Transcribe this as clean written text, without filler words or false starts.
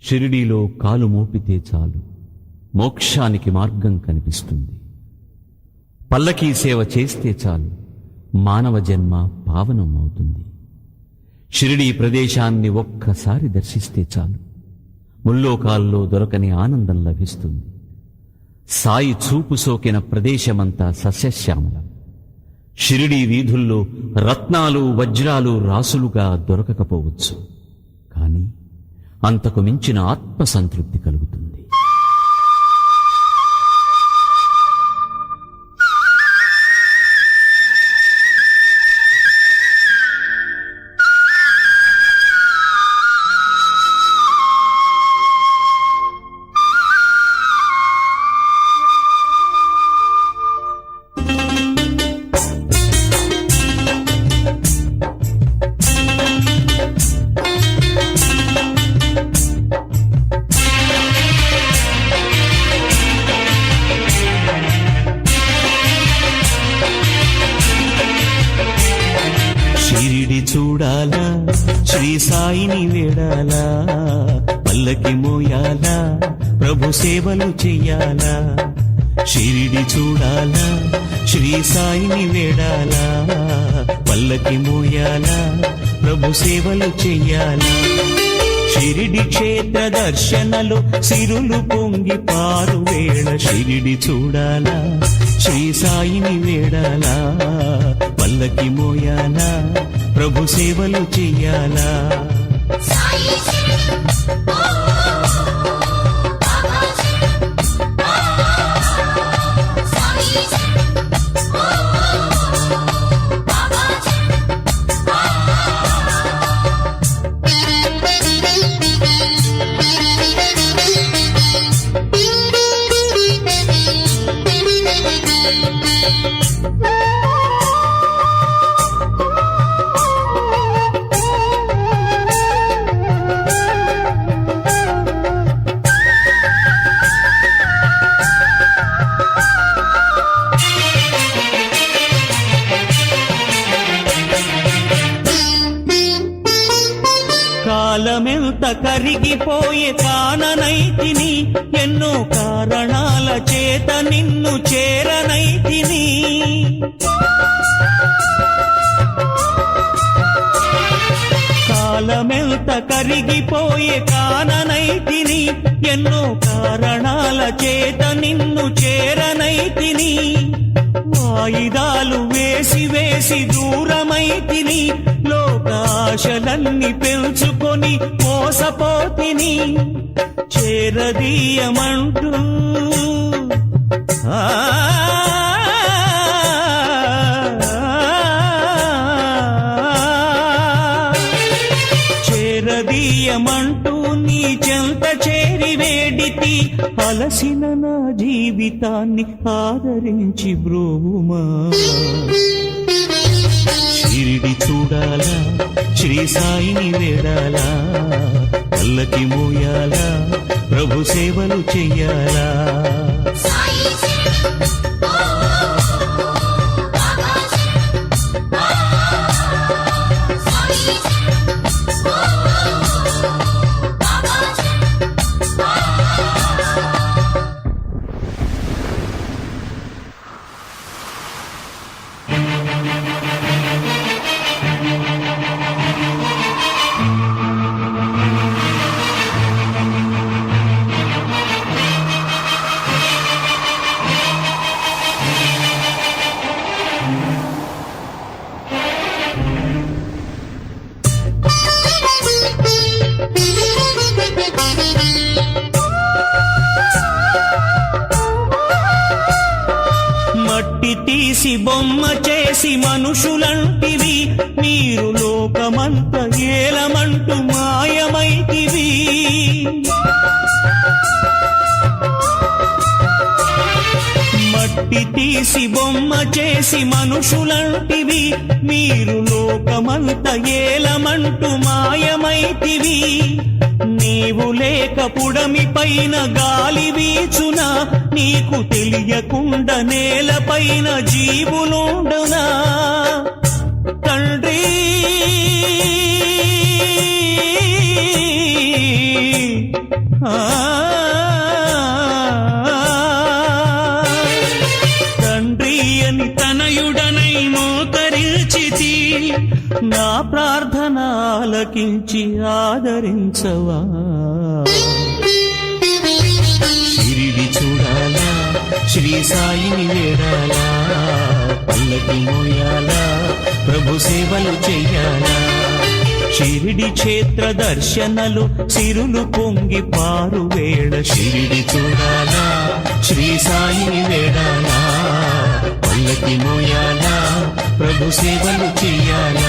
షిరిడీలో కాలు మోపితే చాలు మోక్షానికి మార్గం కనిపిస్తుంది. పల్లకీ సేవ చేస్తే చాలు మానవ జన్మ పావనం అవుతుంది. షిరిడీ ప్రదేశాన్ని ఒక్కసారి దర్శిస్తే చాలు ముల్లోకాల్లో దొరకని ఆనందం లభిస్తుంది. సాయి చూపు సోకిన ప్రదేశమంతా సస్యశ్యామలం. షిరిడీ వీధుల్లో రత్నాలు వజ్రాలు రాసులుగా దొరకకపోవచ్చు, కానీ అంతకు మించిన ఆత్మసంతృప్తి కలుగుతుంది. షిరిడి చూడాలా, శ్రీ సాయిని వేడాలా, పల్లకి మోయాలా, ప్రభు సేవలు చెయ్యాలా. షిరిడి చూడాలా, శ్రీ సాయిని వేడాలా, పల్లకి మోయాలా, ప్రభు సేవలు చెయ్యాలా. షిరిడి క్షేత్ర దర్శనలు సిరులు పొంగి పారు వేళ. షిరిడి చూడాలా, శ్రీ సాయిని వేడాలా, పల్లకి మోయాలా, ప్రభు సేవలు చెయ్యాలా. కాలమెంత కరిగిపోయే కాననైతిని, ఎన్నో కారణాల చేత నిన్ను చేరనైతిని. కాలమెంత కరిగిపోయే కాననైతిని, ఎన్నో కారణాల చేత నిన్ను చేరనైతిని. వాయిదాలు వేసి వేసి దూరమైతిని, లోకాశలన్నీ పెంచుకొని మోసపోతిని. చేరదీయమంటూ చేరదీయమంటూ నీ చెంత చేరి వేడితి. అలసిన నా జీవితాన్ని ఆదరించి బ్రోమా. షిరిడి చూడాలా, శ్రీ సాయిని వేడాలా, పల్లకి మోయాలా, ప్రభు సేవలు చెయ్యాలా. మట్టి తీసి బొమ్మ చేసి మనుషులంటివి, మీరు లోకమంత ఏలమంటూ మాయమైతివి. మట్టి తీసి బొమ్మ చేసి మనుషులంటివి, మీరు లోకమంత ఏలమంటూ మాయమైతివి. నీవు లేక పుడమి పైన గాలి వీచునా, నీకు తెలియకుండా నేలపైన జీవులుండునా. తండ్రి నా ప్రార్థన ఆలకించి ఆదరించవా షిరిడి చూడాలా శ్రీ సాయిని వేడాలా పల్లకి మోయాలా ప్రభు సేవలు చెయ్యాలా షిరిడి క్షేత్ర దర్శనలు సిరులు పొంగి పారు వేళ షిరిడి చూడాలా శ్రీ సాయిని వేడాలా పల్లకి మోయాలా ప్రభు సేవలు చెయ్యాలా